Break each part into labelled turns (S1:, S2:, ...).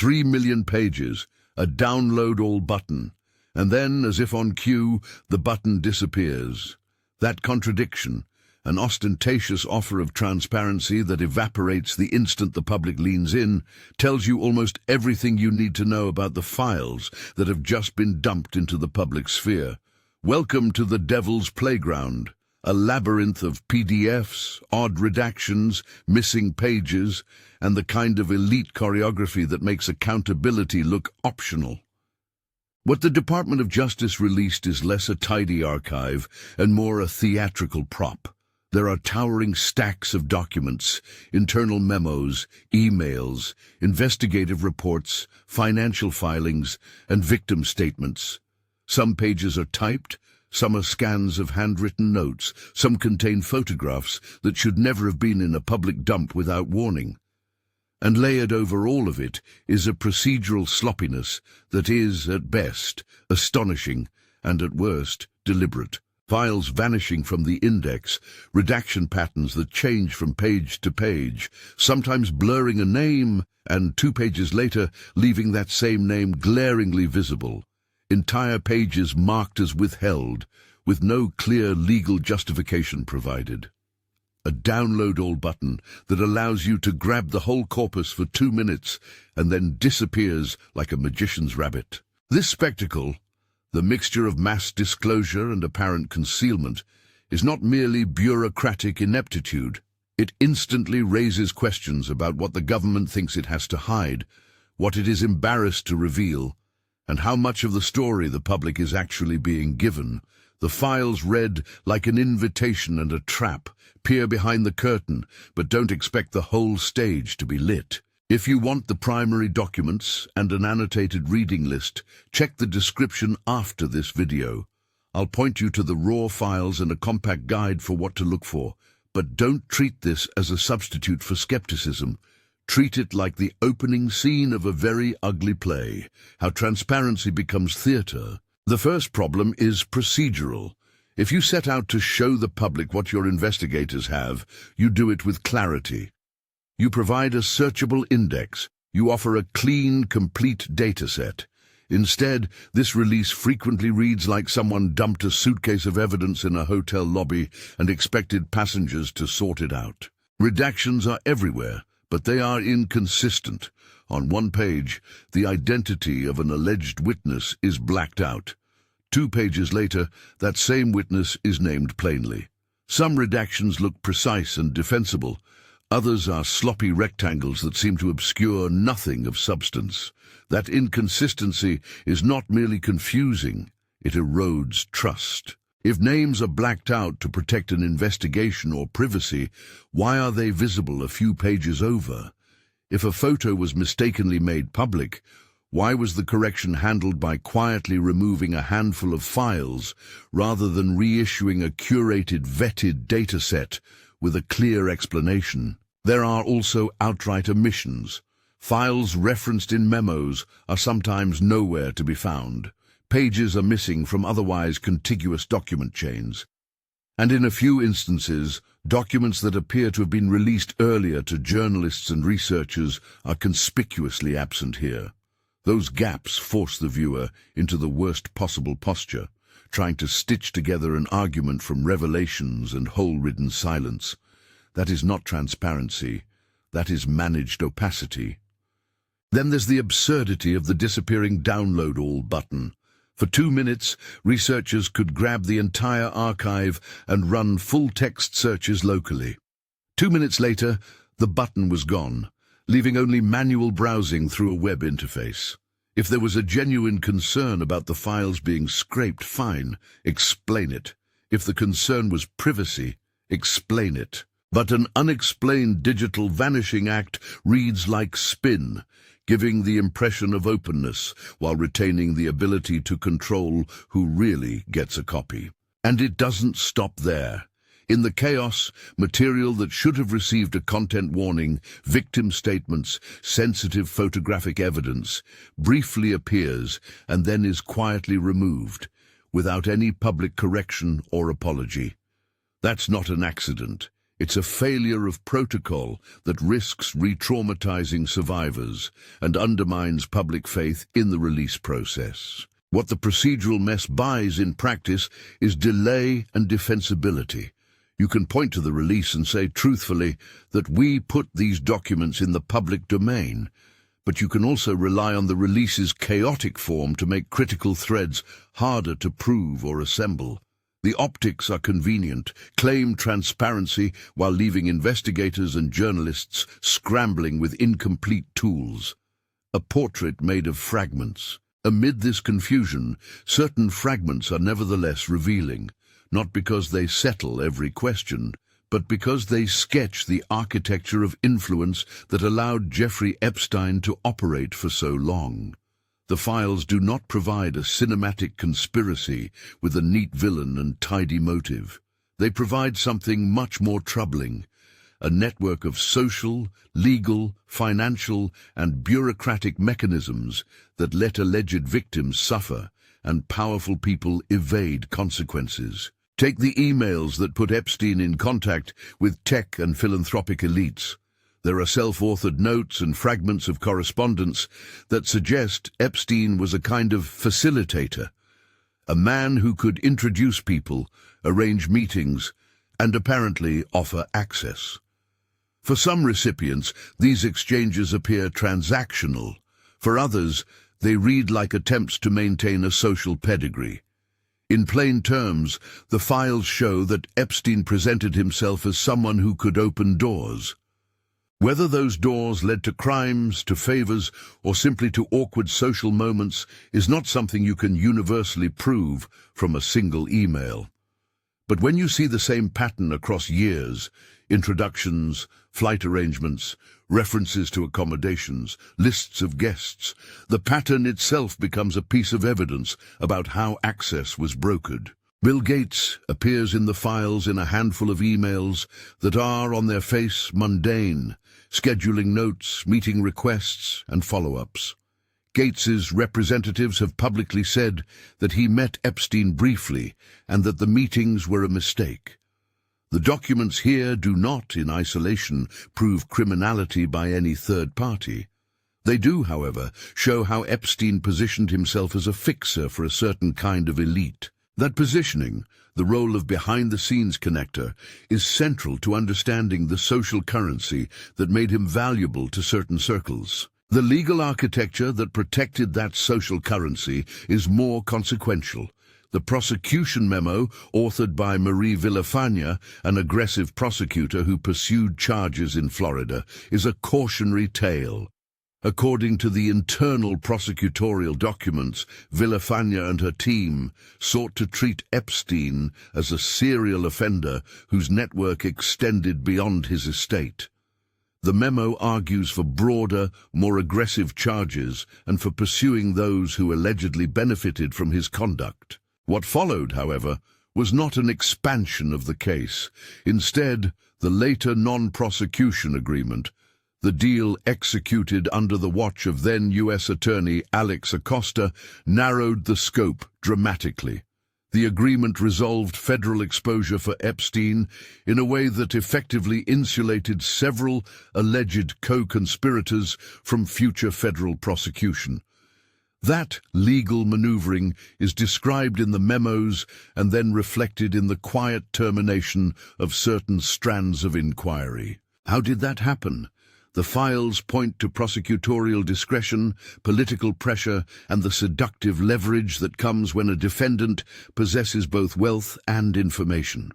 S1: 3 million pages, a download all button, and then, as if on cue, the button disappears. That contradiction, an ostentatious offer of transparency that evaporates the instant the public leans in, tells you almost everything you need to know about the files that have just been dumped into the public sphere. Welcome to the devil's playground, a labyrinth of PDFs, odd redactions, missing pages, and the kind of elite choreography that makes accountability look optional. What the Department of Justice released is less a tidy archive and more a theatrical prop. There are towering stacks of documents, internal memos, emails, investigative reports, financial filings, and victim statements. Some pages are typed, some are scans of handwritten notes, some contain photographs that should never have been in a public dump without warning. And layered over all of it is a procedural sloppiness that is, at best, astonishing and at worst, deliberate. Files vanishing from the index, redaction patterns that change from page to page, sometimes blurring a name and 2 pages later leaving that same name glaringly visible. Entire pages marked as withheld, with no clear legal justification provided. A download all button that allows you to grab the whole corpus for 2 minutes and then disappears like a magician's rabbit. This spectacle, the mixture of mass disclosure and apparent concealment, is not merely bureaucratic ineptitude. It instantly raises questions about what the government thinks it has to hide, what it is embarrassed to reveal, and how much of the story the public is actually being given. The files read like an invitation and a trap. Peer behind the curtain, but don't expect the whole stage to be lit. If you want the primary documents and an annotated reading list, check the description after this video. I'll point you to the raw files and a compact guide for what to look for, but don't treat this as a substitute for skepticism. Treat it like the opening scene of a very ugly play, how transparency becomes theater. The first problem is procedural. If you set out to show the public what your investigators have, you do it with clarity. You provide a searchable index. You offer a clean, complete dataset. Instead, this release frequently reads like someone dumped a suitcase of evidence in a hotel lobby and expected passengers to sort it out. Redactions are everywhere, but they are inconsistent. On one page, the identity of an alleged witness is blacked out. 2 pages later, that same witness is named plainly. Some redactions look precise and defensible. Others are sloppy rectangles that seem to obscure nothing of substance. That inconsistency is not merely confusing, it erodes trust. If names are blacked out to protect an investigation or privacy, why are they visible a few pages over? If a photo was mistakenly made public, why was the correction handled by quietly removing a handful of files rather than reissuing a curated, vetted dataset with a clear explanation? There are also outright omissions. Files referenced in memos are sometimes nowhere to be found. Pages are missing from otherwise contiguous document chains. And in a few instances, documents that appear to have been released earlier to journalists and researchers are conspicuously absent here. Those gaps force the viewer into the worst possible posture, trying to stitch together an argument from revelations and hole-ridden silence. That is not transparency, that is managed opacity. Then there's the absurdity of the disappearing download all button. For 2 minutes, researchers could grab the entire archive and run full-text searches locally. 2 minutes later, the button was gone, leaving only manual browsing through a web interface. If there was a genuine concern about the files being scraped, fine, explain it. If the concern was privacy, explain it. But an unexplained digital vanishing act reads like spin, giving the impression of openness while retaining the ability to control who really gets a copy. And it doesn't stop there. In the chaos, material that should have received a content warning, victim statements, sensitive photographic evidence, briefly appears and then is quietly removed, without any public correction or apology. That's not an accident. It's a failure of protocol that risks re-traumatizing survivors and undermines public faith in the release process. What the procedural mess buys in practice is delay and defensibility. You can point to the release and say truthfully that we put these documents in the public domain, but you can also rely on the release's chaotic form to make critical threads harder to prove or assemble. The optics are convenient, claim transparency while leaving investigators and journalists scrambling with incomplete tools. A portrait made of fragments. Amid this confusion, certain fragments are nevertheless revealing, not because they settle every question, but because they sketch the architecture of influence that allowed Jeffrey Epstein to operate for so long. The files do not provide a cinematic conspiracy with a neat villain and tidy motive. They provide something much more troubling, a network of social, legal, financial, and bureaucratic mechanisms that let alleged victims suffer and powerful people evade consequences. Take the emails that put Epstein in contact with tech and philanthropic elites. There are self-authored notes and fragments of correspondence that suggest Epstein was a kind of facilitator, a man who could introduce people, arrange meetings, and apparently offer access. For some recipients, these exchanges appear transactional. For others, they read like attempts to maintain a social pedigree. In plain terms, the files show that Epstein presented himself as someone who could open doors. Whether those doors led to crimes, to favors, or simply to awkward social moments is not something you can universally prove from a single email. But when you see the same pattern across years, introductions, flight arrangements, references to accommodations, lists of guests, the pattern itself becomes a piece of evidence about how access was brokered. Bill Gates appears in the files in a handful of emails that are, on their face, mundane, scheduling notes, meeting requests, and follow-ups. Gates's representatives have publicly said that he met Epstein briefly and that the meetings were a mistake. The documents here do not, in isolation, prove criminality by any third party. They do, however, show how Epstein positioned himself as a fixer for a certain kind of elite. That positioning, the role of behind-the-scenes connector, is central to understanding the social currency that made him valuable to certain circles. The legal architecture that protected that social currency is more consequential. The prosecution memo, authored by Marie Villafana, an aggressive prosecutor who pursued charges in Florida, is a cautionary tale. According to the internal prosecutorial documents, Villafana and her team sought to treat Epstein as a serial offender whose network extended beyond his estate. The memo argues for broader, more aggressive charges and for pursuing those who allegedly benefited from his conduct. What followed, however, was not an expansion of the case. Instead, the later non-prosecution agreement, the deal executed under the watch of then U.S. Attorney Alex Acosta, narrowed the scope dramatically. The agreement resolved federal exposure for Epstein in a way that effectively insulated several alleged co-conspirators from future federal prosecution. That legal maneuvering is described in the memos and then reflected in the quiet termination of certain strands of inquiry. How did that happen? The files point to prosecutorial discretion, political pressure, and the seductive leverage that comes when a defendant possesses both wealth and information.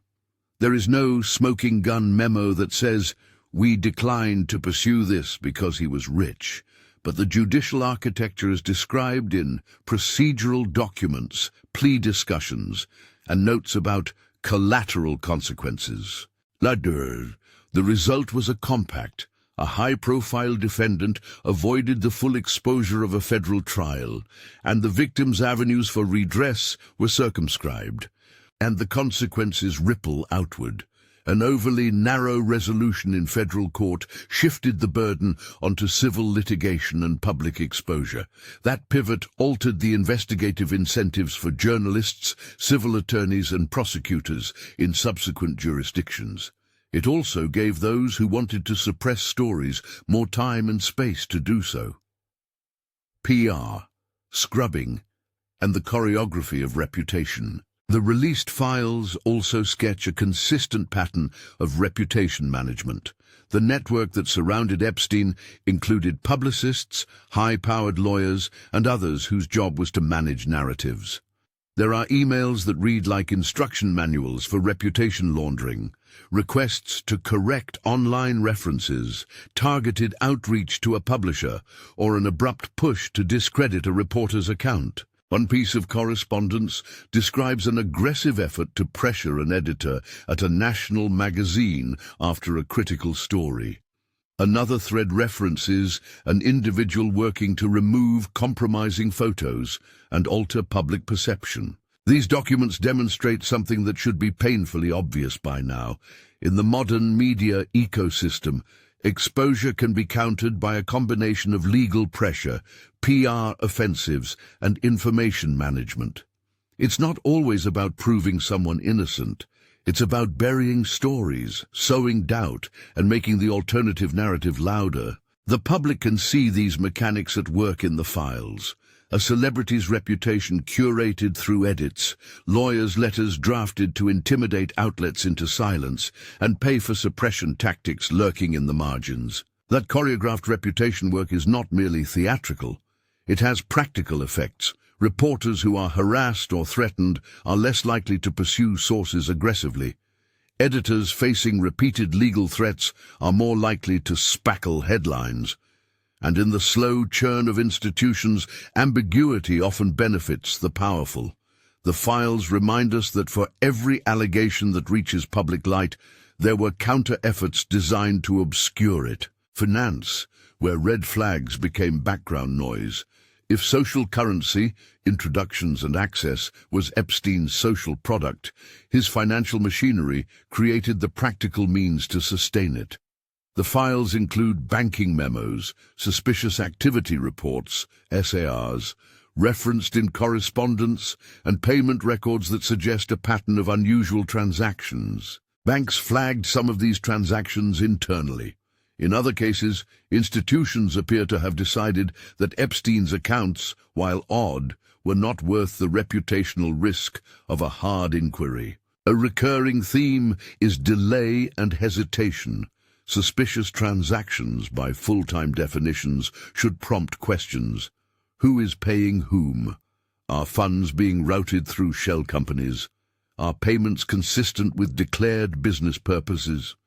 S1: There is no smoking gun memo that says, "We declined to pursue this because he was rich," but the judicial architecture is described in procedural documents, plea discussions, and notes about collateral consequences. The result was a compact. A high-profile defendant avoided the full exposure of a federal trial, and the victim's avenues for redress were circumscribed, and the consequences ripple outward. An overly narrow resolution in federal court shifted the burden onto civil litigation and public exposure. That pivot altered the investigative incentives for journalists, civil attorneys, and prosecutors in subsequent jurisdictions. It also gave those who wanted to suppress stories more time and space to do so. PR, scrubbing, and the choreography of reputation. The released files also sketch a consistent pattern of reputation management. The network that surrounded Epstein included publicists, high-powered lawyers, and others whose job was to manage narratives. There are emails that read like instruction manuals for reputation laundering, requests to correct online references, targeted outreach to a publisher, or an abrupt push to discredit a reporter's account. One piece of correspondence describes an aggressive effort to pressure an editor at a national magazine after a critical story. Another thread references an individual working to remove compromising photos and alter public perception. These documents demonstrate something that should be painfully obvious by now. In the modern media ecosystem, exposure can be countered by a combination of legal pressure, PR offensives, and information management. It's not always about proving someone innocent. It's about burying stories, sowing doubt, and making the alternative narrative louder. The public can see these mechanics at work in the files. A celebrity's reputation curated through edits, lawyers' letters drafted to intimidate outlets into silence, and pay for suppression tactics lurking in the margins. That choreographed reputation work is not merely theatrical. It has practical effects. Reporters who are harassed or threatened are less likely to pursue sources aggressively. Editors facing repeated legal threats are more likely to spackle headlines. And in the slow churn of institutions, ambiguity often benefits the powerful. The files remind us that for every allegation that reaches public light, there were counter-efforts designed to obscure it. Finance, where red flags became background noise. If social currency, introductions and access, was Epstein's social product, his financial machinery created the practical means to sustain it. The files include banking memos, suspicious activity reports, SARs, referenced in correspondence, and payment records that suggest a pattern of unusual transactions. Banks flagged some of these transactions internally. In other cases, institutions appear to have decided that Epstein's accounts, while odd, were not worth the reputational risk of a hard inquiry. A recurring theme is delay and hesitation. Suspicious transactions, by full-time definitions, should prompt questions. Who is paying whom? Are funds being routed through shell companies? Are payments consistent with declared business purposes?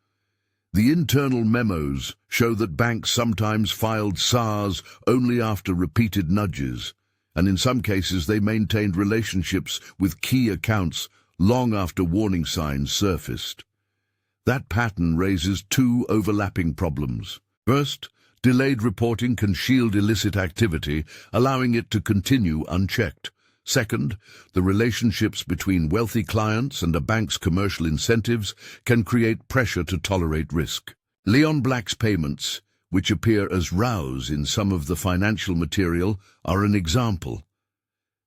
S1: The internal memos show that banks sometimes filed SARs only after repeated nudges, and in some cases they maintained relationships with key accounts long after warning signs surfaced. That pattern raises two overlapping problems. First, delayed reporting can shield illicit activity, allowing it to continue unchecked. Second, the relationships between wealthy clients and a bank's commercial incentives can create pressure to tolerate risk. Leon Black's payments, which appear as rows in some of the financial material, are an example.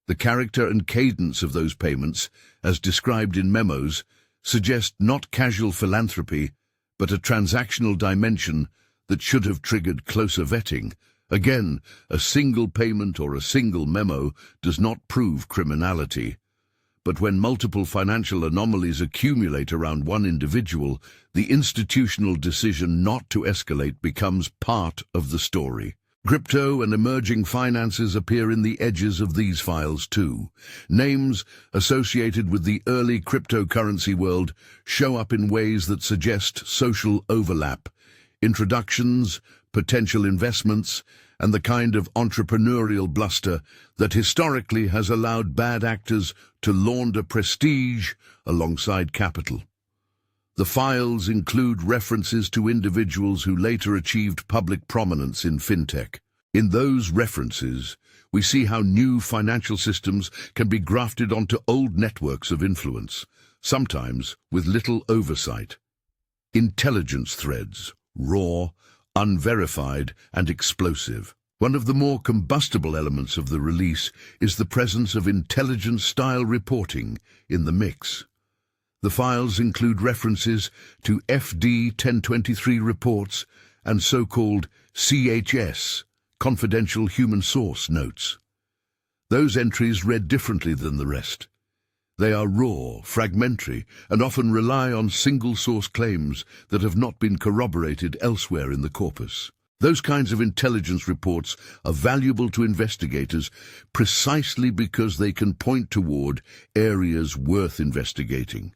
S1: The character and cadence of those payments, as described in memos, suggest not casual philanthropy, but a transactional dimension that should have triggered closer vetting. Again, a single payment or a single memo does not prove criminality. But when multiple financial anomalies accumulate around one individual, the institutional decision not to escalate becomes part of the story. Crypto and emerging finances appear in the edges of these files too. Names associated with the early cryptocurrency world show up in ways that suggest social overlap, introductions, potential investments, and the kind of entrepreneurial bluster that historically has allowed bad actors to launder prestige alongside capital. The files include references to individuals who later achieved public prominence in fintech. In those references, we see how new financial systems can be grafted onto old networks of influence, sometimes with little oversight. Intelligence threads, raw, unverified, and explosive. One of the more combustible elements of the release is the presence of intelligence-style reporting in the mix. The files include references to FD 1023 reports and so-called CHS, confidential human source notes. Those entries read differently than the rest. They are raw, fragmentary, and often rely on single-source claims that have not been corroborated elsewhere in the corpus. Those kinds of intelligence reports are valuable to investigators precisely because they can point toward areas worth investigating.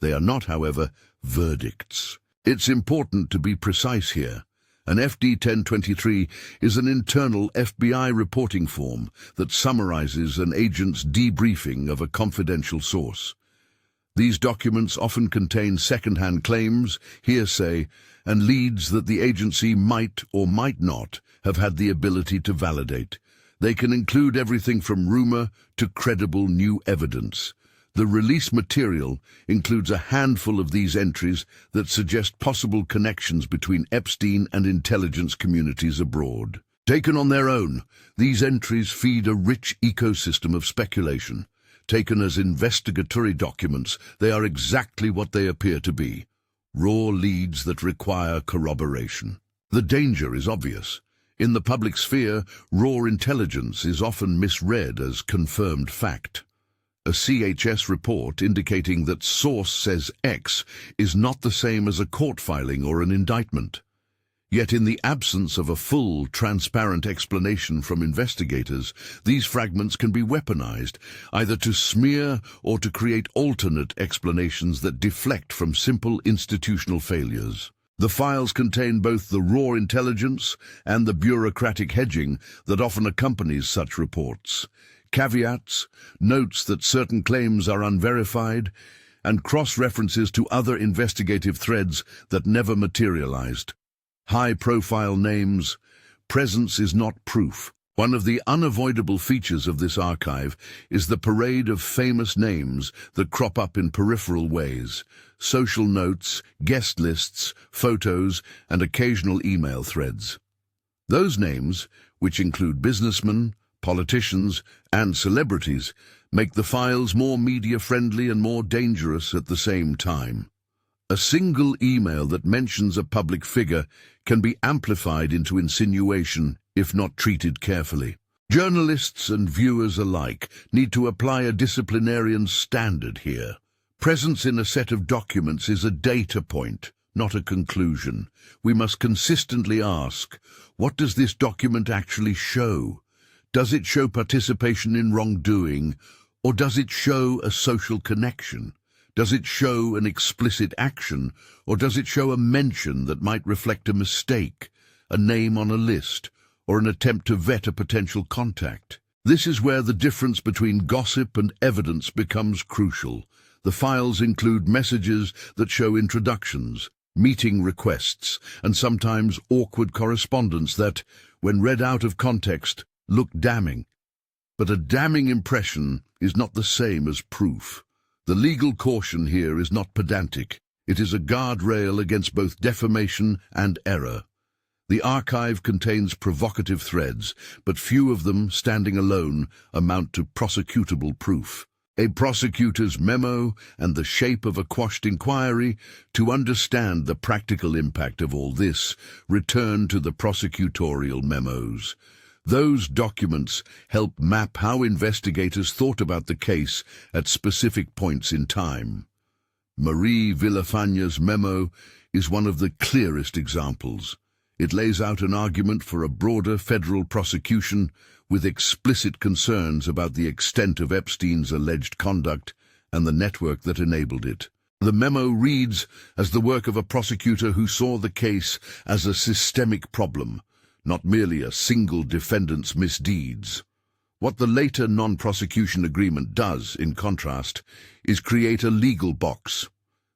S1: They are not, however, verdicts. It's important to be precise here. An FD 1023 is an internal FBI reporting form that summarizes an agent's debriefing of a confidential source. These documents often contain second-hand claims, hearsay, and leads that the agency might or might not have had the ability to validate. They can include everything from rumor to credible new evidence. The release material includes a handful of these entries that suggest possible connections between Epstein and intelligence communities abroad. Taken on their own, these entries feed a rich ecosystem of speculation. Taken as investigatory documents, they are exactly what they appear to be: raw leads that require corroboration. The danger is obvious. In the public sphere, raw intelligence is often misread as confirmed fact. A CHS report indicating that source says X is not the same as a court filing or an indictment. Yet in the absence of a full, transparent explanation from investigators, these fragments can be weaponized, either to smear or to create alternate explanations that deflect from simple institutional failures. The files contain both the raw intelligence and the bureaucratic hedging that often accompanies such reports. Caveats, notes that certain claims are unverified, and cross-references to other investigative threads that never materialized. High-profile names. Presence is not proof. One of the unavoidable features of this archive is the parade of famous names that crop up in peripheral ways: social notes, guest lists, photos, and occasional email threads. Those names, which include businessmen, politicians, and celebrities, make the files more media-friendly and more dangerous at the same time. A single email that mentions a public figure can be amplified into insinuation if not treated carefully. Journalists and viewers alike need to apply a disciplinarian standard here. Presence in a set of documents is a data point, not a conclusion. We must consistently ask, what does this document actually show? Does it show participation in wrongdoing, or does it show a social connection? Does it show an explicit action, or does it show a mention that might reflect a mistake, a name on a list, or an attempt to vet a potential contact? This is where the difference between gossip and evidence becomes crucial. The files include messages that show introductions, meeting requests, and sometimes awkward correspondence that, when read out of context, look damning. But a damning impression is not the same as proof. The legal caution here is not pedantic. It is a guardrail against both defamation and error. The archive contains provocative threads, but few of them, standing alone, amount to prosecutable proof. A prosecutor's memo and the shape of a quashed inquiry. To understand the practical impact of all this, return to the prosecutorial memos. Those documents help map how investigators thought about the case at specific points in time. Marie Villafagna's memo is one of the clearest examples. It lays out an argument for a broader federal prosecution with explicit concerns about the extent of Epstein's alleged conduct and the network that enabled it. The memo reads as the work of a prosecutor who saw the case as a systemic problem, not merely a single defendant's misdeeds. What the later non-prosecution agreement does, in contrast, is create a legal box.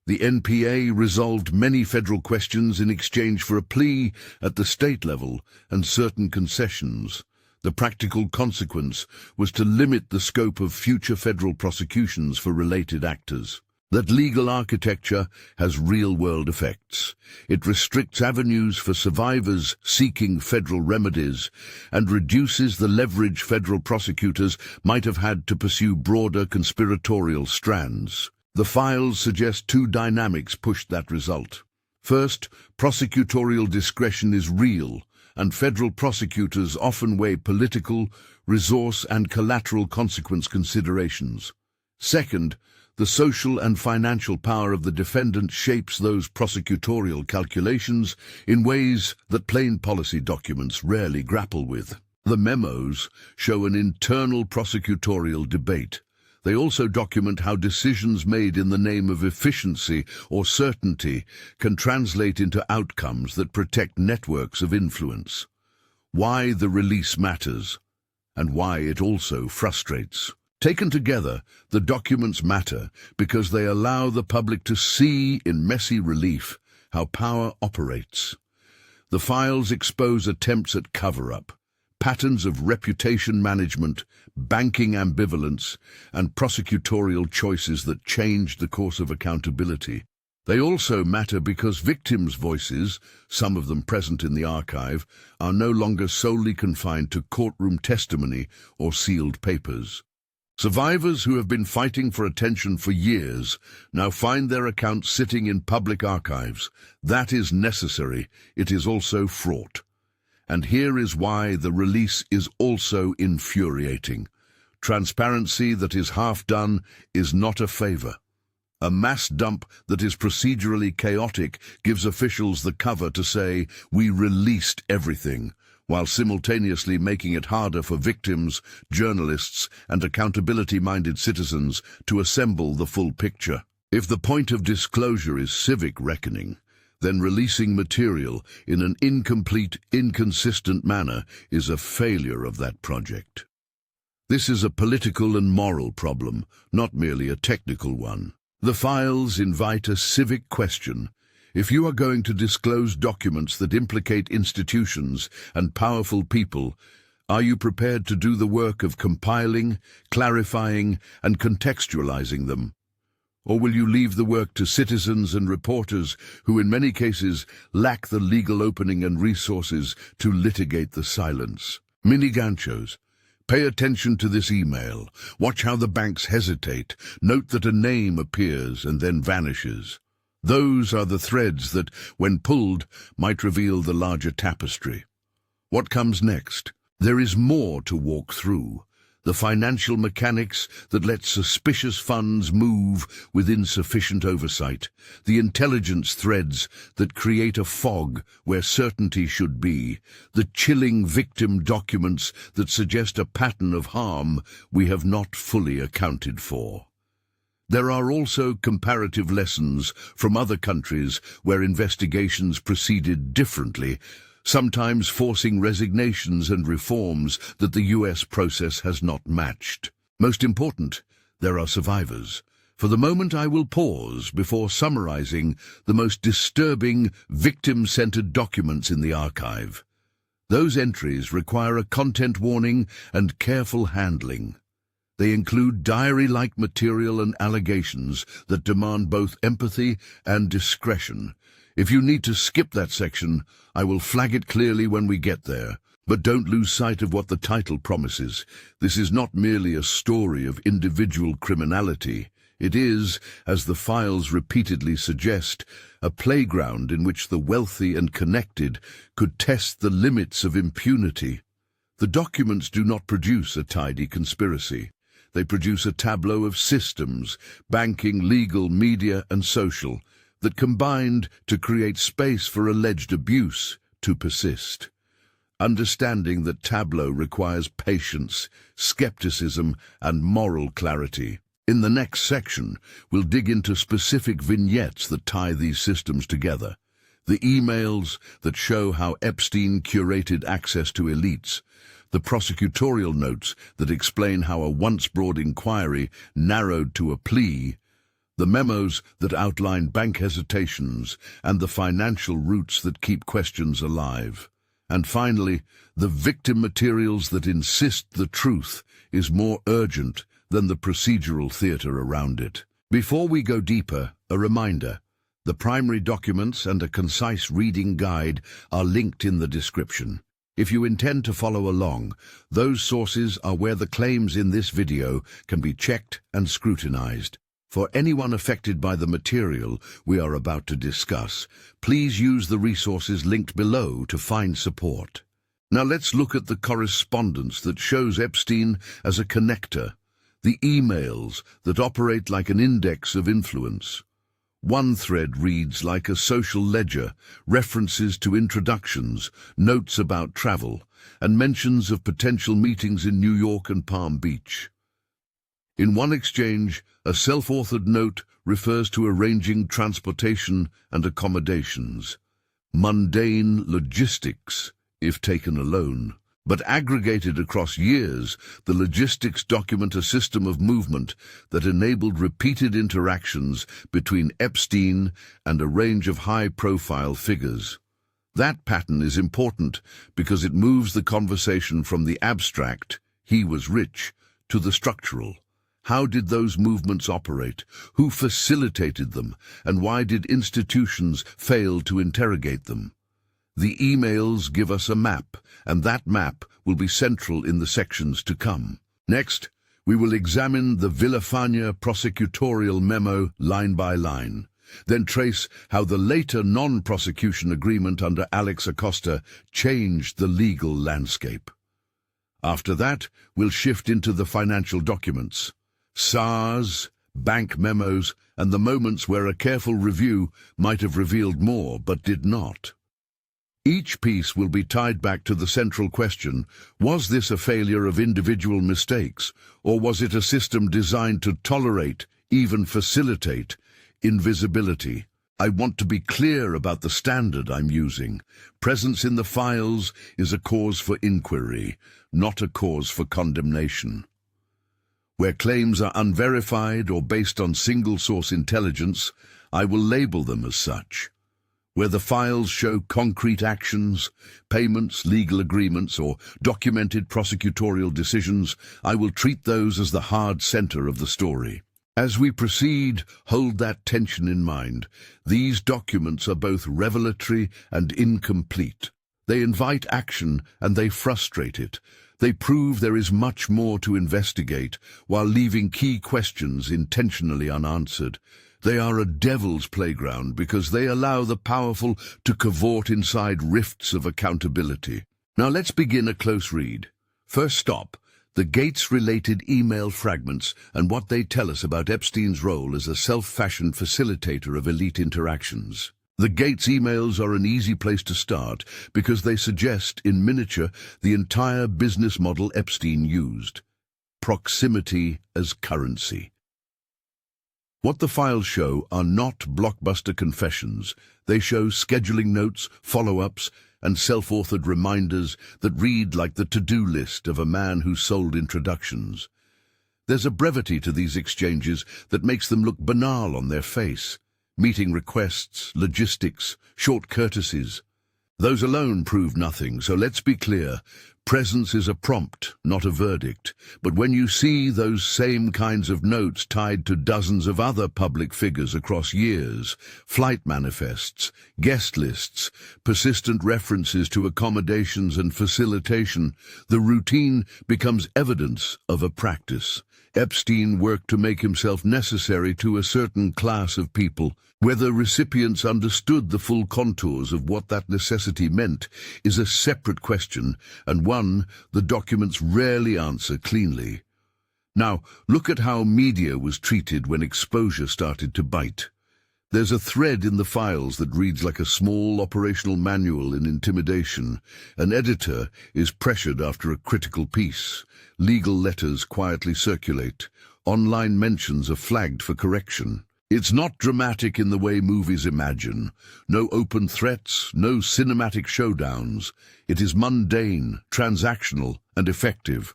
S1: The NPA resolved many federal questions in exchange for a plea at the state level and certain concessions. The practical consequence was to limit the scope of future federal prosecutions for related actors. That legal architecture has real-world effects. It restricts avenues for survivors seeking federal remedies and reduces the leverage federal prosecutors might have had to pursue broader conspiratorial strands. The files suggest two dynamics pushed that result. First, prosecutorial discretion is real, and federal prosecutors often weigh political, resource, and collateral consequence considerations. Second, the social and financial power of the defendant shapes those prosecutorial calculations in ways that plain policy documents rarely grapple with. The memos show an internal prosecutorial debate. They also document how decisions made in the name of efficiency or certainty can translate into outcomes that protect networks of influence. Why the release matters, and why it also frustrates. Taken together, the documents matter because they allow the public to see in messy relief how power operates. The files expose attempts at cover-up, patterns of reputation management, banking ambivalence, and prosecutorial choices that changed the course of accountability. They also matter because victims' voices, some of them present in the archive, are no longer solely confined to courtroom testimony or sealed papers. Survivors who have been fighting for attention for years now find their accounts sitting in public archives. That is necessary. It is also fraught. And here is why the release is also infuriating. Transparency that is half done is not a favor. A mass dump that is procedurally chaotic gives officials the cover to say, "We released everything," while simultaneously making it harder for victims, journalists, and accountability-minded citizens to assemble the full picture. If the point of disclosure is civic reckoning, then releasing material in an incomplete, inconsistent manner is a failure of that project. This is a political and moral problem, not merely a technical one. The files invite a civic question. If you are going to disclose documents that implicate institutions and powerful people, are you prepared to do the work of compiling, clarifying, and contextualizing them? Or will you leave the work to citizens and reporters who in many cases lack the legal opening and resources to litigate the silence? Mini ganchos. Pay attention to this email. Watch how the banks hesitate. Note that a name appears and then vanishes. Those are the threads that, when pulled, might reveal the larger tapestry. What comes next? There is more to walk through. The financial mechanics that let suspicious funds move with insufficient oversight. The intelligence threads that create a fog where certainty should be. The chilling victim documents that suggest a pattern of harm we have not fully accounted for. There are also comparative lessons from other countries where investigations proceeded differently, sometimes forcing resignations and reforms that the US process has not matched. Most important, there are survivors. For the moment, I will pause before summarizing the most disturbing, victim-centered documents in the archive. Those entries require a content warning and careful handling. They include diary-like material and allegations that demand both empathy and discretion. If you need to skip that section, I will flag it clearly when we get there. But don't lose sight of what the title promises. This is not merely a story of individual criminality. It is, as the files repeatedly suggest, a playground in which the wealthy and connected could test the limits of impunity. The documents do not produce a tidy conspiracy. They produce a tableau of systems, banking, legal, media, and social, that combined to create space for alleged abuse to persist. Understanding that tableau requires patience, skepticism, and moral clarity. In the next section, we'll dig into specific vignettes that tie these systems together. The emails that show how Epstein curated access to elites. The prosecutorial notes that explain how a once-broad inquiry narrowed to a plea. The memos that outline bank hesitations and the financial routes that keep questions alive. And finally, the victim materials that insist the truth is more urgent than the procedural theater around it. Before we go deeper, a reminder. The primary documents and a concise reading guide are linked in the description. If you intend to follow along, those sources are where the claims in this video can be checked and scrutinized. For anyone affected by the material we are about to discuss, please use the resources linked below to find support. Now let's look at the correspondence that shows Epstein as a connector, the emails that operate like an index of influence. One thread reads like a social ledger, references to introductions, notes about travel, and mentions of potential meetings in New York and Palm Beach. In one exchange, a self-authored note refers to arranging transportation and accommodations. Mundane logistics, if taken alone. But aggregated across years, the logistics document a system of movement that enabled repeated interactions between Epstein and a range of high-profile figures. That pattern is important because it moves the conversation from the abstract, he was rich, to the structural. How did those movements operate? Who facilitated them? And why did institutions fail to interrogate them? The emails give us a map, and that map will be central in the sections to come. Next, we will examine the Villafana prosecutorial memo line by line, then trace how the later non-prosecution agreement under Alex Acosta changed the legal landscape. After that, we'll shift into the financial documents. SARS, bank memos, and the moments where a careful review might have revealed more but did not. Each piece will be tied back to the central question, was this a failure of individual mistakes, or was it a system designed to tolerate, even facilitate, invisibility? I want to be clear about the standard I'm using. Presence in the files is a cause for inquiry, not a cause for condemnation. Where claims are unverified or based on single-source intelligence, I will label them as such. Where the files show concrete actions, payments, legal agreements, or documented prosecutorial decisions, I will treat those as the hard center of the story. As we proceed, hold that tension in mind. These documents are both revelatory and incomplete. They invite action and they frustrate it. They prove there is much more to investigate, while leaving key questions intentionally unanswered. They are a devil's playground because they allow the powerful to cavort inside rifts of accountability. Now let's begin a close read. First stop, the Gates-related email fragments and what they tell us about Epstein's role as a self-fashioned facilitator of elite interactions. The Gates emails are an easy place to start because they suggest, in miniature, the entire business model Epstein used. Proximity as currency. What the files show are not blockbuster confessions. They show scheduling notes, follow-ups, and self-authored reminders that read like the to-do list of a man who sold introductions. There's a brevity to these exchanges that makes them look banal on their face. Meeting requests, logistics, short courtesies. Those alone prove nothing, so let's be clear. Presence is a prompt, not a verdict. But when you see those same kinds of notes tied to dozens of other public figures across years, flight manifests, guest lists, persistent references to accommodations and facilitation, the routine becomes evidence of a practice. Epstein worked to make himself necessary to a certain class of people. Whether recipients understood the full contours of what that necessity meant is a separate question, and one the documents rarely answer cleanly. Now, look at how media was treated when exposure started to bite. There's a thread in the files that reads like a small operational manual in intimidation. An editor is pressured after a critical piece. Legal letters quietly circulate. Online mentions are flagged for correction. It's not dramatic in the way movies imagine. No open threats, no cinematic showdowns. It is mundane, transactional, and effective.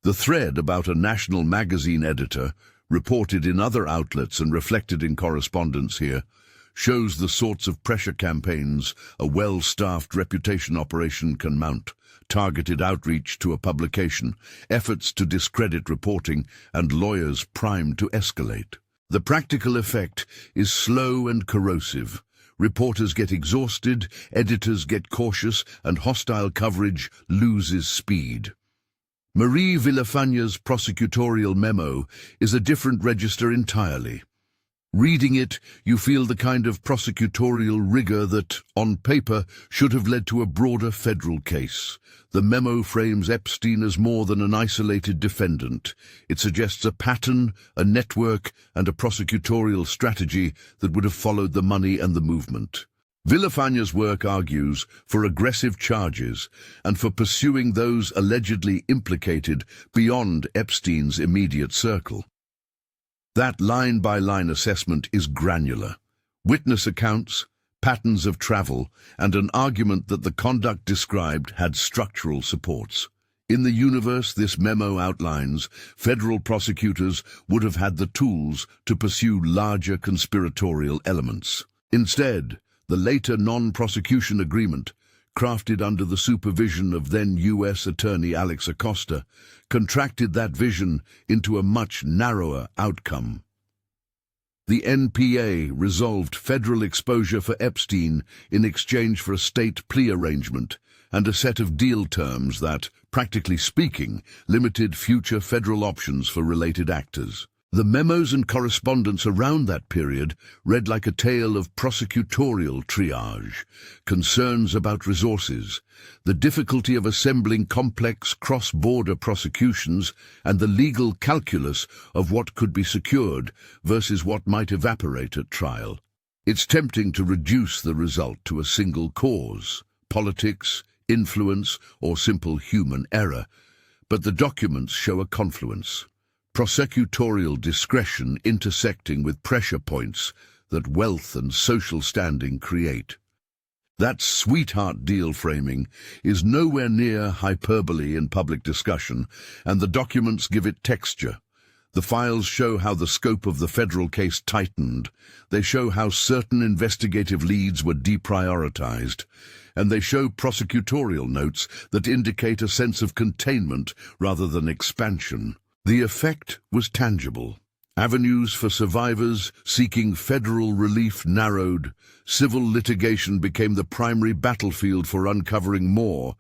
S1: The thread about a national magazine editor, reported in other outlets and reflected in correspondence here, shows the sorts of pressure campaigns a well-staffed reputation operation can mount. Targeted outreach to a publication, efforts to discredit reporting, and lawyers primed to escalate. The practical effect is slow and corrosive. Reporters get exhausted, editors get cautious, and hostile coverage loses speed. Marie Villafana's prosecutorial memo is a different register entirely. Reading it, you feel the kind of prosecutorial rigor that, on paper, should have led to a broader federal case. The memo frames Epstein as more than an isolated defendant. It suggests a pattern, a network, and a prosecutorial strategy that would have followed the money and the movement. Villafaña's work argues for aggressive charges and for pursuing those allegedly implicated beyond Epstein's immediate circle. That line-by-line assessment is granular. Witness accounts, patterns of travel, and an argument that the conduct described had structural supports. In the universe this memo outlines, federal prosecutors would have had the tools to pursue larger conspiratorial elements. Instead, the later non-prosecution agreement, crafted under the supervision of then U.S. Attorney Alex Acosta, contracted that vision into a much narrower outcome. The NPA resolved federal exposure for Epstein in exchange for a state plea arrangement and a set of deal terms that, practically speaking, limited future federal options for related actors. The memos and correspondence around that period read like a tale of prosecutorial triage, concerns about resources, the difficulty of assembling complex cross-border prosecutions, and the legal calculus of what could be secured versus what might evaporate at trial. It's tempting to reduce the result to a single cause, politics, influence, or simple human error, but the documents show a confluence. Prosecutorial discretion intersecting with pressure points that wealth and social standing create. That sweetheart deal framing is nowhere near hyperbole in public discussion, and the documents give it texture. The files show how the scope of the federal case tightened. They show how certain investigative leads were deprioritized, and they show prosecutorial notes that indicate a sense of containment rather than expansion. The effect was tangible. Avenues for survivors seeking federal relief narrowed, civil litigation became the primary battlefield for uncovering more,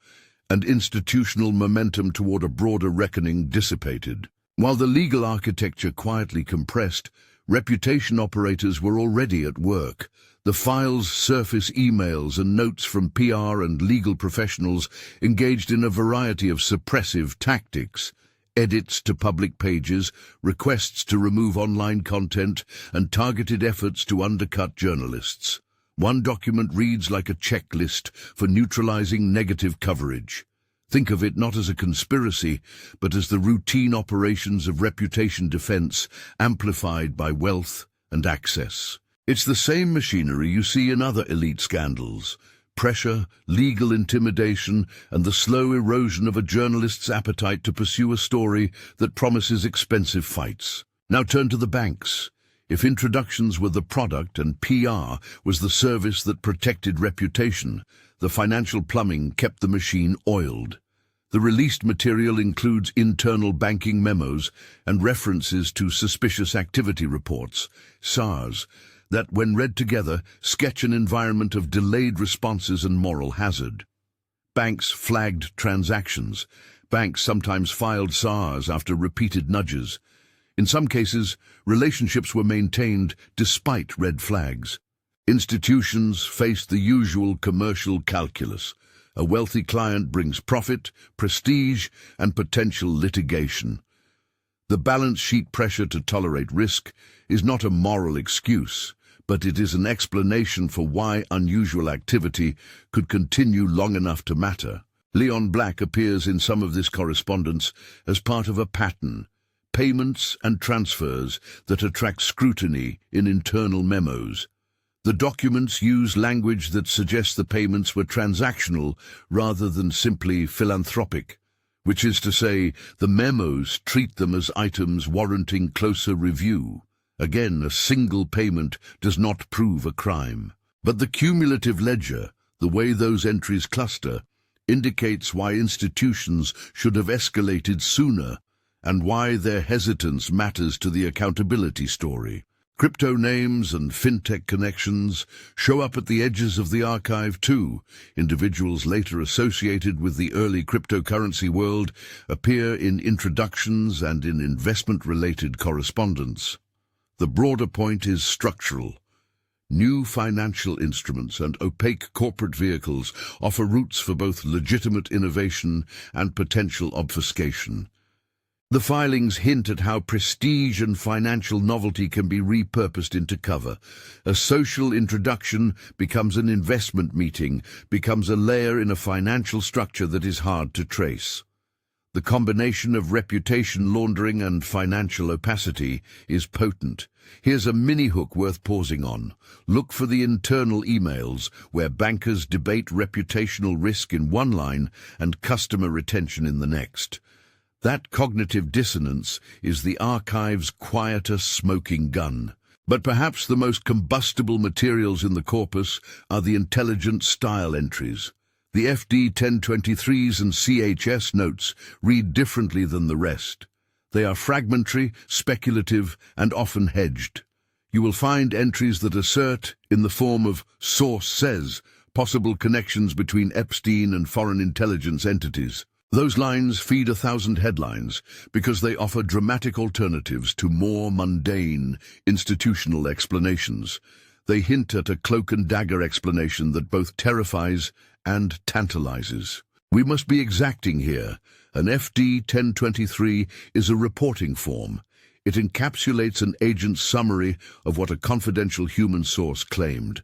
S1: and institutional momentum toward a broader reckoning dissipated. While the legal architecture quietly compressed, reputation operators were already at work. The files surface emails and notes from PR and legal professionals engaged in a variety of suppressive tactics. Edits to public pages, requests to remove online content, and targeted efforts to undercut journalists. One document reads like a checklist for neutralizing negative coverage. Think of it not as a conspiracy, but as the routine operations of reputation defense amplified by wealth and access. It's the same machinery you see in other elite scandals. Pressure, legal intimidation, and the slow erosion of a journalist's appetite to pursue a story that promises expensive fights. Now turn to the banks. If introductions were the product and PR was the service that protected reputation, the financial plumbing kept the machine oiled. The released material includes internal banking memos and references to suspicious activity reports, SARS, that, when read together, sketch an environment of delayed responses and moral hazard. Banks flagged transactions. Banks sometimes filed SARS after repeated nudges. In some cases, relationships were maintained despite red flags. Institutions faced the usual commercial calculus. A wealthy client brings profit, prestige, and potential litigation. The balance sheet pressure to tolerate risk is not a moral excuse, but it is an explanation for why unusual activity could continue long enough to matter. Leon Black appears in some of this correspondence as part of a pattern, payments and transfers that attract scrutiny in internal memos. The documents use language that suggests the payments were transactional rather than simply philanthropic, which is to say, the memos treat them as items warranting closer review. Again, a single payment does not prove a crime. But the cumulative ledger, the way those entries cluster, indicates why institutions should have escalated sooner and why their hesitance matters to the accountability story. Crypto names and fintech connections show up at the edges of the archive too. Individuals later associated with the early cryptocurrency world appear in introductions and in investment-related correspondence. The broader point is structural. New financial instruments and opaque corporate vehicles offer routes for both legitimate innovation and potential obfuscation. The filings hint at how prestige and financial novelty can be repurposed into cover. A social introduction becomes an investment meeting, becomes a layer in a financial structure that is hard to trace. The combination of reputation laundering and financial opacity is potent. Here's a mini-hook worth pausing on. Look for the internal emails where bankers debate reputational risk in one line and customer retention in the next. That cognitive dissonance is the archive's quieter smoking gun. But perhaps the most combustible materials in the corpus are the intelligent style entries. The FD 1023s and CHS notes read differently than the rest. They are fragmentary, speculative, and often hedged. You will find entries that assert, in the form of source says, possible connections between Epstein and foreign intelligence entities. Those lines feed 1,000 headlines because they offer dramatic alternatives to more mundane, institutional explanations. They hint at a cloak-and-dagger explanation that both terrifies and tantalizes. We must be exacting here. An FD 1023 is a reporting form. It encapsulates an agent's summary of what a confidential human source claimed.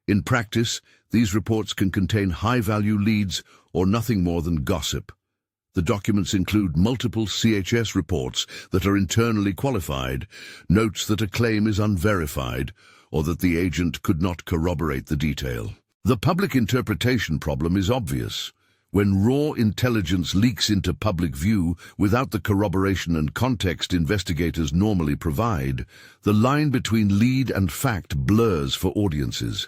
S1: In practice, these reports can contain high-value leads or nothing more than gossip. The documents include multiple CHS reports that are internally qualified, notes that a claim is unverified, or that the agent could not corroborate the detail. The public interpretation problem is obvious. When raw intelligence leaks into public view without the corroboration and context investigators normally provide, the line between lead and fact blurs for audiences.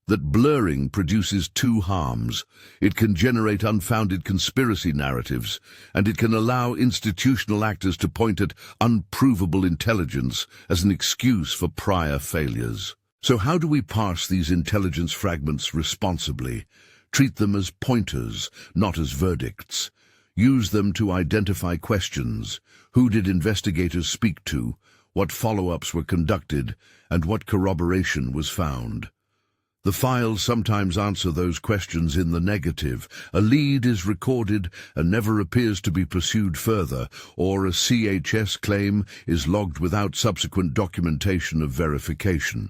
S1: That blurring produces two harms. It can generate unfounded conspiracy narratives, and it can allow institutional actors to point at unprovable intelligence as an excuse for prior failures. So how do we parse these intelligence fragments responsibly? Treat them as pointers, not as verdicts. Use them to identify questions. Who did investigators speak to? What follow-ups were conducted? And what corroboration was found? The files sometimes answer those questions in the negative. A lead is recorded and never appears to be pursued further, or a CHS claim is logged without subsequent documentation of verification.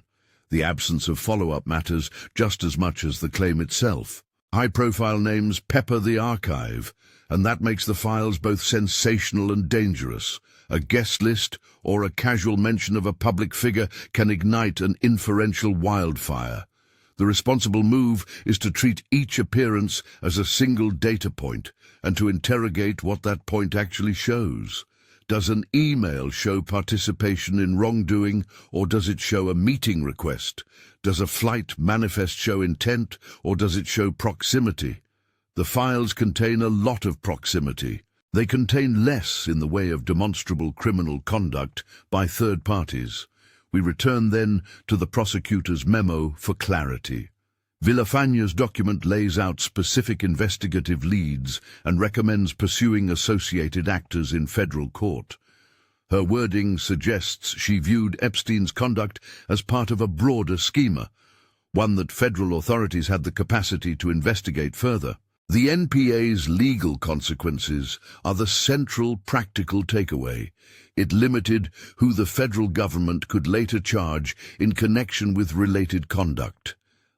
S1: The absence of follow-up matters just as much as the claim itself. High-profile names pepper the archive, and that makes the files both sensational and dangerous. A guest list or a casual mention of a public figure can ignite an inferential wildfire. The responsible move is to treat each appearance as a single data point and to interrogate what that point actually shows. Does an email show participation in wrongdoing, or does it show a meeting request? Does a flight manifest show intent, or does it show proximity? The files contain a lot of proximity. They contain less in the way of demonstrable criminal conduct by third parties. We return then to the prosecutor's memo for clarity. Villafaña's document lays out specific investigative leads and recommends pursuing associated actors in federal court. Her wording suggests she viewed Epstein's conduct as part of a broader schema, one that federal authorities had the capacity to investigate further. The NPA's legal consequences are the central practical takeaway. It limited who the federal government could later charge in connection with related conduct.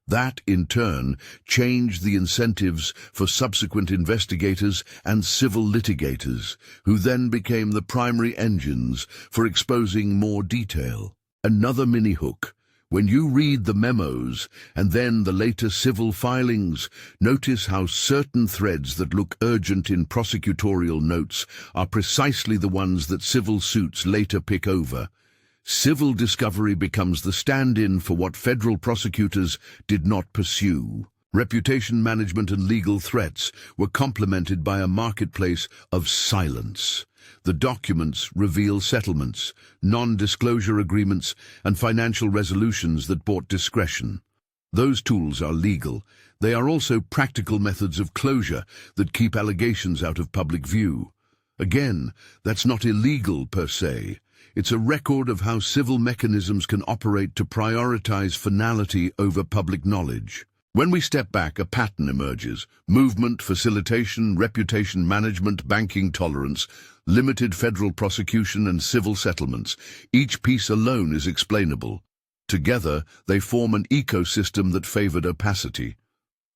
S1: That, in turn, changed the incentives for subsequent investigators and civil litigators, who then became the primary engines for exposing more detail. Another mini-hook. When you read the memos and then the later civil filings, notice how certain threads that look urgent in prosecutorial notes are precisely the ones that civil suits later pick over. Civil discovery becomes the stand-in for what federal prosecutors did not pursue. Reputation management and legal threats were complemented by a marketplace of silence. The documents reveal settlements, non-disclosure agreements, and financial resolutions that brought discretion. Those tools are legal. They are also practical methods of closure that keep allegations out of public view. Again, that's not illegal per se. It's a record of how civil mechanisms can operate to prioritize finality over public knowledge. When we step back, a pattern emerges: movement, facilitation, reputation management, banking tolerance, limited federal prosecution, and civil settlements. Each piece alone is explainable. Together, they form an ecosystem that favored opacity.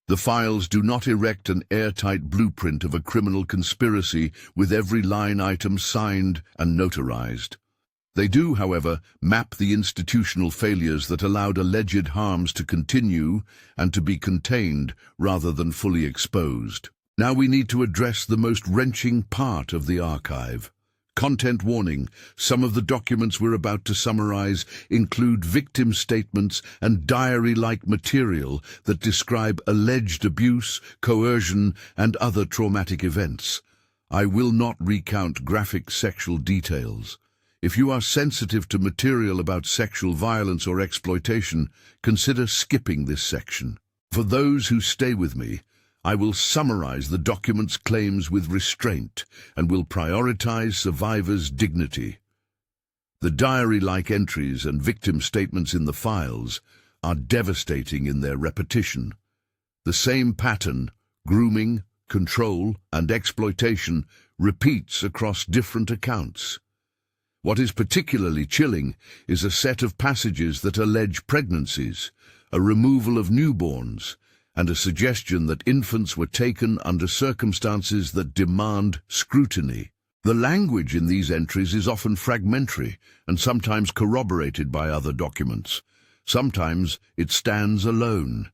S1: The files do not erect an airtight blueprint of a criminal conspiracy with every line item signed and notarized. They do, however, map the institutional failures that allowed alleged harms to continue and to be contained rather than fully exposed. Now we need to address the most wrenching part of the archive. Content warning: some of the documents we're about to summarize include victim statements and diary-like material that describe alleged abuse, coercion, and other traumatic events. I will not recount graphic sexual details. If you are sensitive to material about sexual violence or exploitation, consider skipping this section. For those who stay with me, I will summarize the document's claims with restraint and will prioritize survivors' dignity. The diary-like entries and victim statements in the files are devastating in their repetition. The same pattern, grooming, control, and exploitation, repeats across different accounts. What is particularly chilling is a set of passages that allege pregnancies, a removal of newborns, and a suggestion that infants were taken under circumstances that demand scrutiny. The language in these entries is often fragmentary and sometimes corroborated by other documents. Sometimes it stands alone.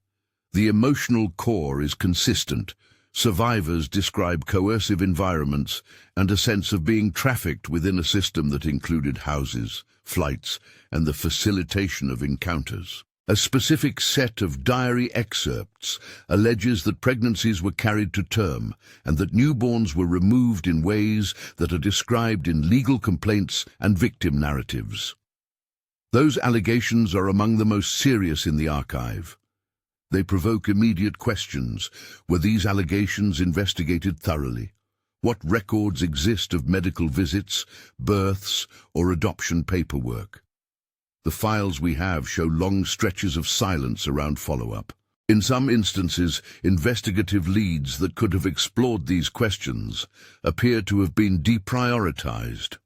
S1: The emotional core is consistent. Survivors describe coercive environments and a sense of being trafficked within a system that included houses, flights, and the facilitation of encounters. A specific set of diary excerpts alleges that pregnancies were carried to term and that newborns were removed in ways that are described in legal complaints and victim narratives. Those allegations are among the most serious in the archive. They provoke immediate questions. Were these allegations investigated thoroughly? What records exist of medical visits, births, or adoption paperwork? The files we have show long stretches of silence around follow-up. In some instances, investigative leads that could have explored these questions appear to have been deprioritized.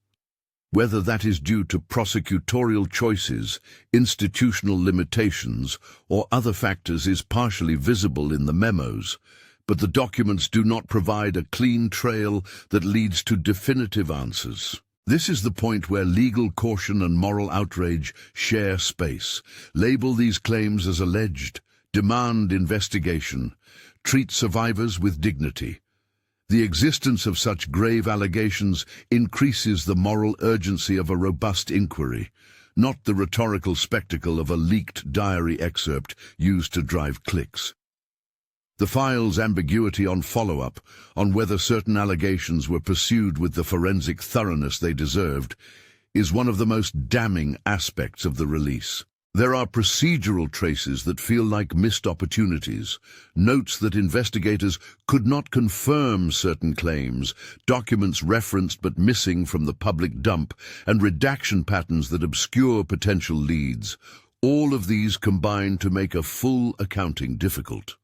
S1: Whether that is due to prosecutorial choices, institutional limitations, or other factors is partially visible in the memos, but the documents do not provide a clean trail that leads to definitive answers. This is the point where legal caution and moral outrage share space. Label these claims as alleged, demand investigation, treat survivors with dignity. The existence of such grave allegations increases the moral urgency of a robust inquiry, not the rhetorical spectacle of a leaked diary excerpt used to drive clicks. The file's ambiguity on follow-up, on whether certain allegations were pursued with the forensic thoroughness they deserved, is one of the most damning aspects of the release. There are procedural traces that feel like missed opportunities, notes that investigators could not confirm certain claims, documents referenced but missing from the public dump, and redaction patterns that obscure potential leads. All of these combine to make a full accounting difficult.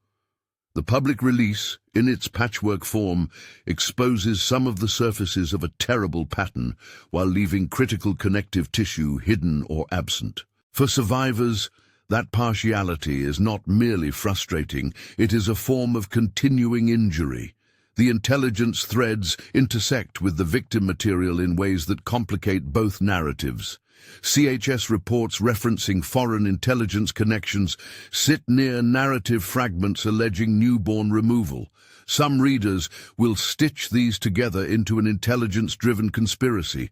S1: The public release, in its patchwork form, exposes some of the surfaces of a terrible pattern while leaving critical connective tissue hidden or absent. For survivors, that partiality is not merely frustrating, it is a form of continuing injury. The intelligence threads intersect with the victim material in ways that complicate both narratives. CHS reports referencing foreign intelligence connections sit near narrative fragments alleging newborn removal. Some readers will stitch these together into an intelligence-driven conspiracy.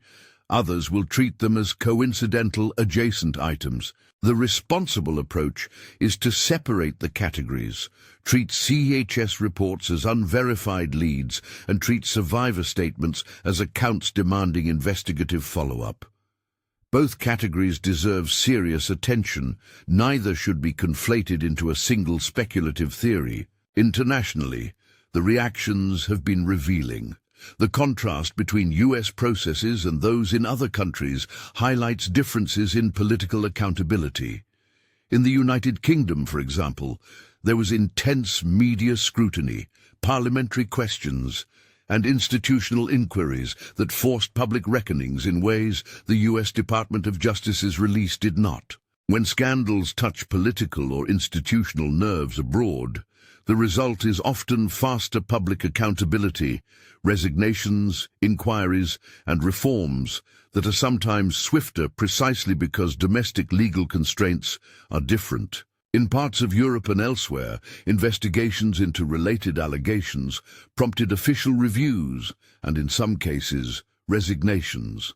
S1: Others will treat them as coincidental adjacent items. The responsible approach is to separate the categories, treat CHS reports as unverified leads, and treat survivor statements as accounts demanding investigative follow-up. Both categories deserve serious attention. Neither should be conflated into a single speculative theory. Internationally, the reactions have been revealing. The contrast between US processes and those in other countries highlights differences in political accountability. In the United Kingdom, for example, there was intense media scrutiny, parliamentary questions, and institutional inquiries that forced public reckonings in ways the US Department of Justice's release did not. When scandals touch political or institutional nerves abroad, the result is often faster public accountability, resignations, inquiries, and reforms that are sometimes swifter precisely because domestic legal constraints are different. In parts of Europe and elsewhere, investigations into related allegations prompted official reviews and, in some cases, resignations.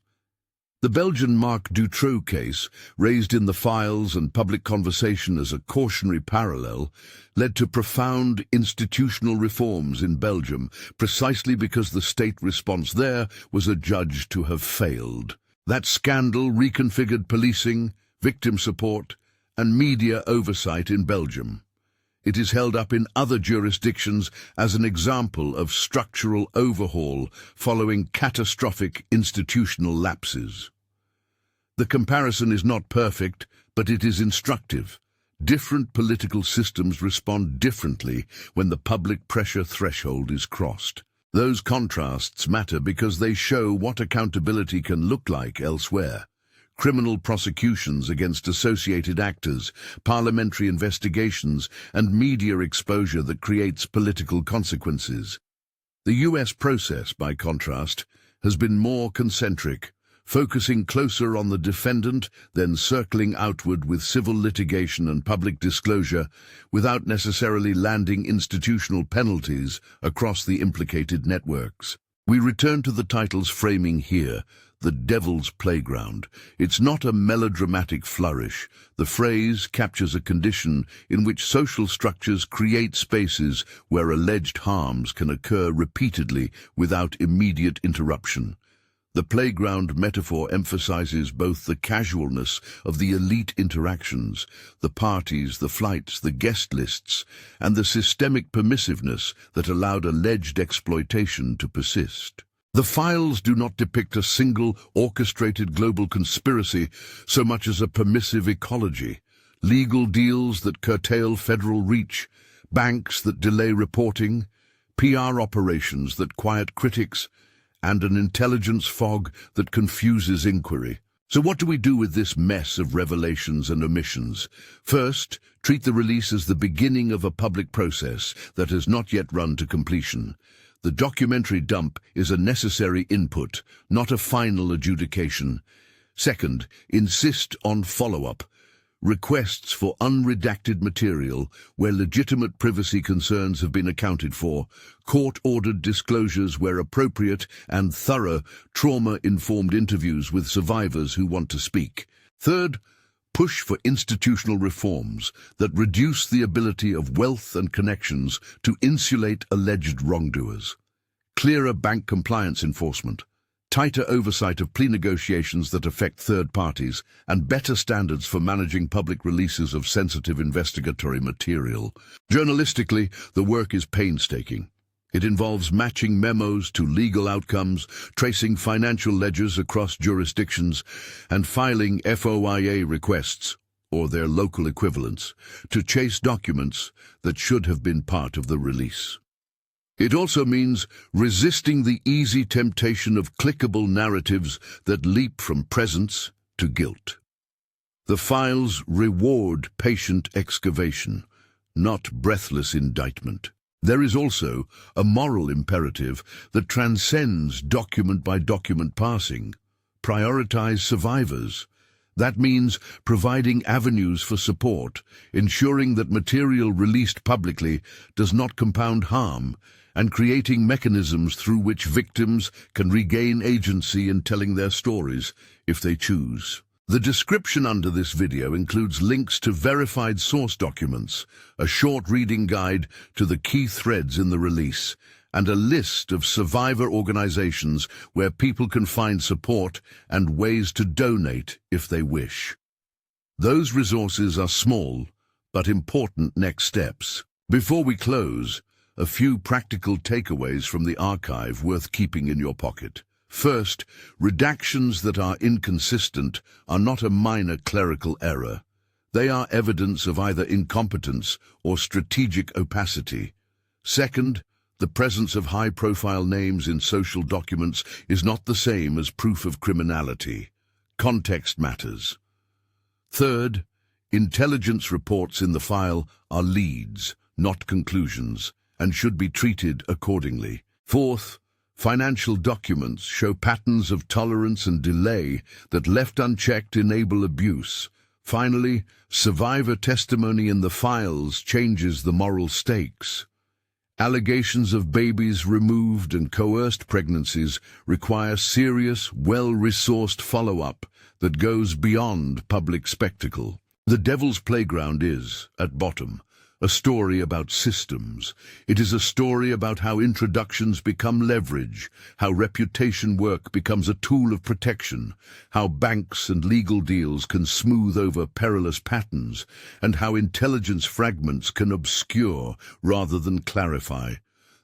S1: The Belgian Marc Dutroux case, raised in the files and public conversation as a cautionary parallel, led to profound institutional reforms in Belgium precisely because the state response there was adjudged to have failed. That scandal reconfigured policing, victim support, and media oversight in Belgium. It is held up in other jurisdictions as an example of structural overhaul following catastrophic institutional lapses. The comparison is not perfect, but it is instructive. Different political systems respond differently when the public pressure threshold is crossed. Those contrasts matter because they show what accountability can look like elsewhere. Criminal prosecutions against associated actors, parliamentary investigations, and media exposure that creates political consequences. The US process, by contrast, has been more concentric, focusing closer on the defendant, then circling outward with civil litigation and public disclosure, without necessarily landing institutional penalties across the implicated networks. We return to the title's framing here, The Devil's Playground. It's not a melodramatic flourish. The phrase captures a condition in which social structures create spaces where alleged harms can occur repeatedly without immediate interruption. The playground metaphor emphasizes both the casualness of the elite interactions, the parties, the flights, the guest lists, and the systemic permissiveness that allowed alleged exploitation to persist. The files do not depict a single, orchestrated global conspiracy so much as a permissive ecology. Legal deals that curtail federal reach, banks that delay reporting, PR operations that quiet critics, and an intelligence fog that confuses inquiry. So what do we do with this mess of revelations and omissions? First, treat the release as the beginning of a public process that has not yet run to completion. The documentary dump is a necessary input, not a final adjudication. Second, insist on follow-up. Requests for unredacted material where legitimate privacy concerns have been accounted for, court-ordered disclosures where appropriate, and thorough, trauma-informed interviews with survivors who want to speak. Third, push for institutional reforms that reduce the ability of wealth and connections to insulate alleged wrongdoers. Clearer bank compliance enforcement, tighter oversight of plea negotiations that affect third parties, and better standards for managing public releases of sensitive investigatory material. Journalistically, the work is painstaking. It involves matching memos to legal outcomes, tracing financial ledgers across jurisdictions, and filing FOIA requests, or their local equivalents, to chase documents that should have been part of the release. It also means resisting the easy temptation of clickable narratives that leap from presence to guilt. The files reward patient excavation, not breathless indictment. There is also a moral imperative that transcends document-by-document parsing. Prioritize survivors. That means providing avenues for support, ensuring that material released publicly does not compound harm, and creating mechanisms through which victims can regain agency in telling their stories, if they choose. The description under this video includes links to verified source documents, a short reading guide to the key threads in the release, and a list of survivor organizations where people can find support and ways to donate if they wish. Those resources are small, but important next steps. Before we close, A few practical takeaways from the archive worth keeping in your pocket. First, redactions that are inconsistent are not a minor clerical error. They are evidence of either incompetence or strategic opacity. Second, the presence of high-profile names in social documents is not the same as proof of criminality. Context matters. Third, intelligence reports in the file are leads, not conclusions, and should be treated accordingly. Fourth, financial documents show patterns of tolerance and delay that, left unchecked, enable abuse. Finally, survivor testimony in the files changes the moral stakes. Allegations of babies removed and coerced pregnancies require serious, well-resourced follow-up that goes beyond public spectacle. The Devil's Playground is, at bottom, a story about systems. It is a story about how introductions become leverage, how reputation work becomes a tool of protection, how banks and legal deals can smooth over perilous patterns, and how intelligence fragments can obscure rather than clarify.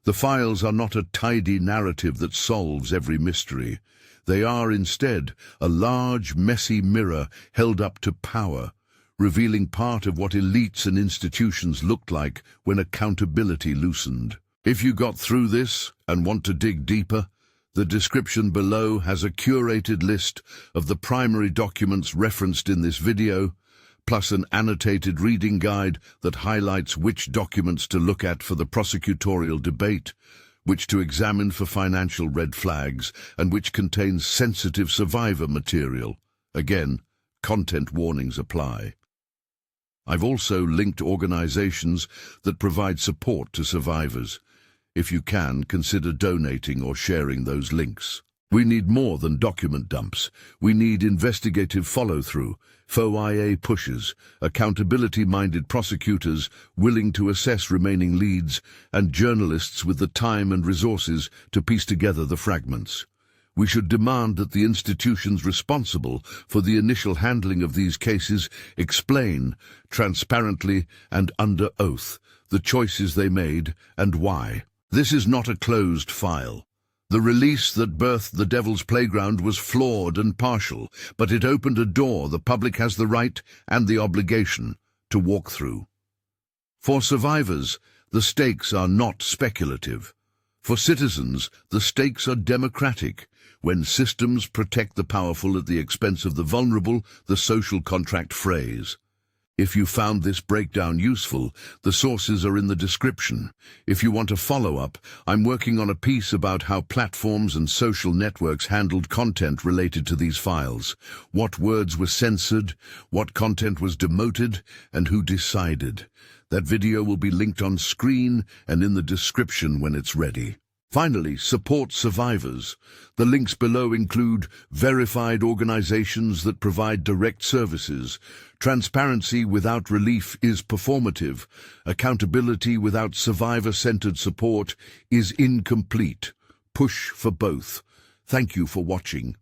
S1: The files are not a tidy narrative that solves every mystery. They are instead a large, messy mirror held up to power, revealing part of what elites and institutions looked like when accountability loosened. If you got through this and want to dig deeper, the description below has a curated list of the primary documents referenced in this video, plus an annotated reading guide that highlights which documents to look at for the prosecutorial debate, which to examine for financial red flags, and which contains sensitive survivor material. Again, content warnings apply. I've also linked organizations that provide support to survivors. If you can, consider donating or sharing those links. We need more than document dumps. We need investigative follow-through, FOIA pushes, accountability-minded prosecutors willing to assess remaining leads, and journalists with the time and resources to piece together the fragments. We should demand that the institutions responsible for the initial handling of these cases explain, transparently and under oath, the choices they made and why. This is not a closed file. The release that birthed the Devil's Playground was flawed and partial, but it opened a door the public has the right and the obligation to walk through. For survivors, the stakes are not speculative. For citizens, the stakes are democratic. When systems protect the powerful at the expense of the vulnerable, the social contract frays. If you found this breakdown useful, the sources are in the description. If you want a follow-up, I'm working on a piece about how platforms and social networks handled content related to these files. What words were censored, what content was demoted, and who decided. That video will be linked on screen and in the description when it's ready. Finally, support survivors. The links below include verified organizations that provide direct services. Transparency without relief is performative. Accountability without survivor-centered support is incomplete. Push for both. Thank you for watching.